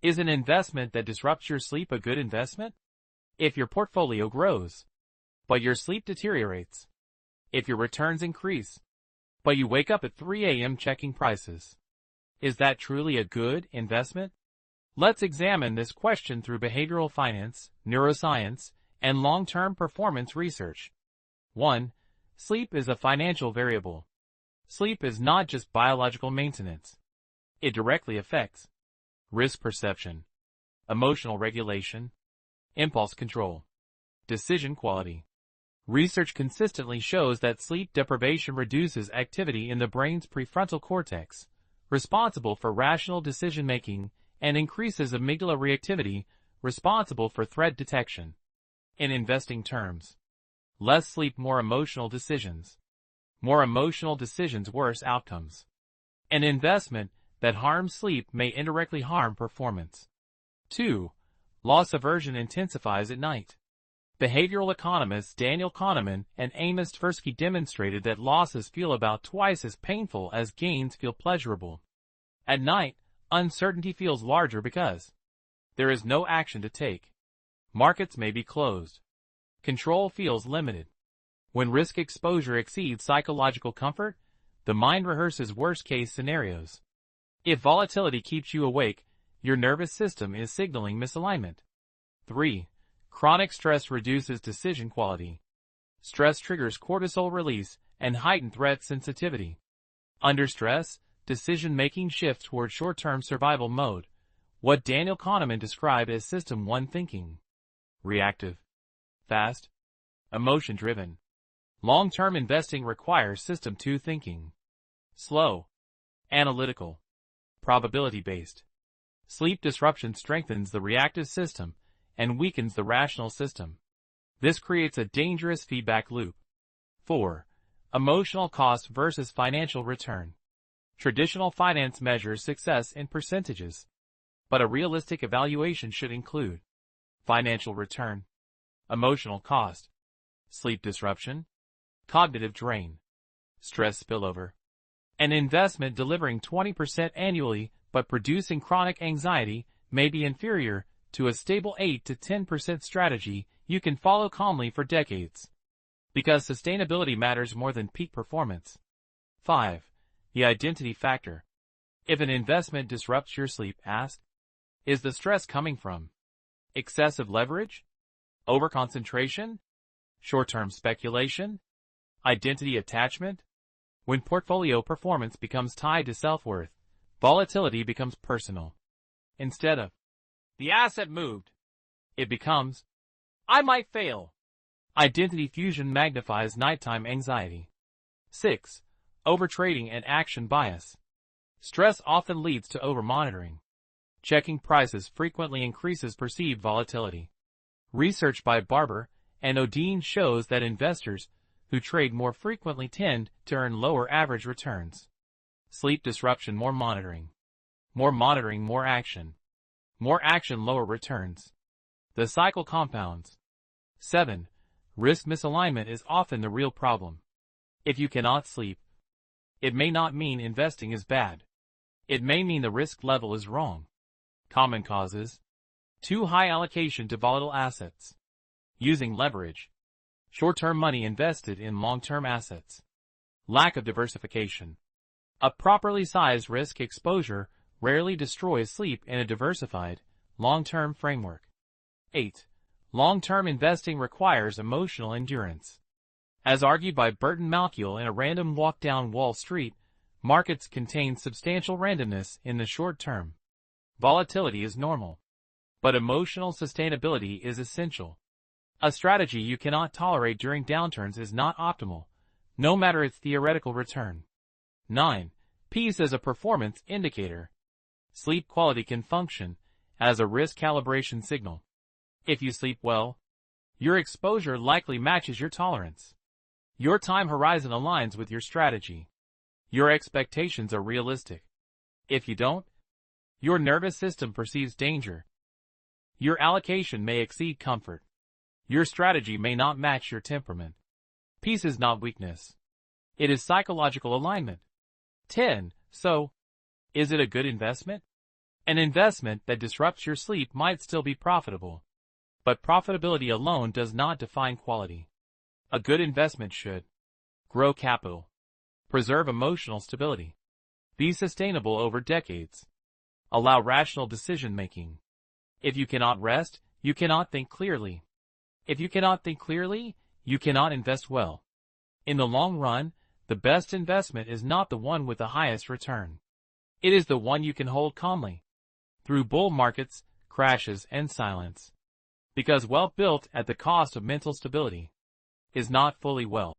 Is an investment that disrupts your sleep a good investment? If your portfolio grows, but your sleep deteriorates. If your returns increase, but you wake up at 3 a.m. checking prices. Is that truly a good investment? Let's examine this question through behavioral finance, neuroscience, and long-term performance research. 1. Sleep is a financial variable. Sleep is not just biological maintenance. It directly affects risk perception, emotional regulation, impulse control, decision quality. Research consistently shows that sleep deprivation reduces activity in the brain's prefrontal cortex, responsible for rational decision-making, and increases amygdala reactivity, responsible for threat detection. In investing terms, less sleep, more emotional decisions. More emotional decisions, worse outcomes. An investment that harms sleep may indirectly harm performance. 2. Loss aversion intensifies at night. Behavioral economists Daniel Kahneman and Amos Tversky demonstrated that losses feel about twice as painful as gains feel pleasurable. At night, uncertainty feels larger because there is no action to take. Markets may be closed. Control feels limited. When risk exposure exceeds psychological comfort, the mind rehearses worst-case scenarios. If volatility keeps you awake, your nervous system is signaling misalignment. 3. Chronic stress reduces decision quality. Stress triggers cortisol release and heightened threat sensitivity. Under stress, decision-making shifts toward short-term survival mode, what Daniel Kahneman described as System 1 thinking. Reactive, fast, emotion-driven. Long-term investing requires System 2 thinking. Slow, analytical, probability-based. Sleep disruption strengthens the reactive system and weakens the rational system. This creates a dangerous feedback loop. 4. Emotional cost versus financial return. Traditional finance measures success in percentages, but a realistic evaluation should include financial return, emotional cost, sleep disruption, cognitive drain, stress spillover. An investment delivering 20% annually but producing chronic anxiety may be inferior to a stable 8 to 10% strategy you can follow calmly for decades. Because sustainability matters more than peak performance. 5. The identity factor. If an investment disrupts your sleep, ask, is the stress coming from excessive leverage, overconcentration, short-term speculation, identity attachment? When portfolio performance becomes tied to self-worth, volatility becomes personal. Instead of, the asset moved, it becomes, I might fail. Identity fusion magnifies nighttime anxiety. 6. Overtrading and action bias. Stress often leads to over-monitoring. Checking prices frequently increases perceived volatility. Research by Barber and Odeen shows that investors who trade more frequently tend to earn lower average returns. Sleep disruption, more monitoring. More monitoring, more action. More action, lower returns. The cycle compounds. 7. Risk misalignment is often the real problem. If you cannot sleep, it may not mean investing is bad. It may mean the risk level is wrong. Common causes: too high allocation to volatile assets, using leverage, short-term money invested in long-term assets, lack of diversification. A properly sized risk exposure rarely destroys sleep in a diversified, long-term framework. 8. Long-term investing requires emotional endurance. As argued by Burton Malkiel in A Random Walk Down Wall Street, markets contain substantial randomness in the short term. Volatility is normal, but emotional sustainability is essential. A strategy you cannot tolerate during downturns is not optimal, no matter its theoretical return. 9. Peace as a performance indicator. Sleep quality can function as a risk calibration signal. If you sleep well, your exposure likely matches your tolerance. Your time horizon aligns with your strategy. Your expectations are realistic. If you don't, your nervous system perceives danger. Your allocation may exceed comfort. Your strategy may not match your temperament. Peace is not weakness. It is psychological alignment. 10. So, is it a good investment? An investment that disrupts your sleep might still be profitable, but profitability alone does not define quality. A good investment should grow capital, preserve emotional stability, be sustainable over decades, allow rational decision-making. If you cannot rest, you cannot think clearly. If you cannot think clearly, you cannot invest well. In the long run, the best investment is not the one with the highest return. It is the one you can hold calmly through bull markets, crashes, and silence. Because wealth built at the cost of mental stability is not fully wealth.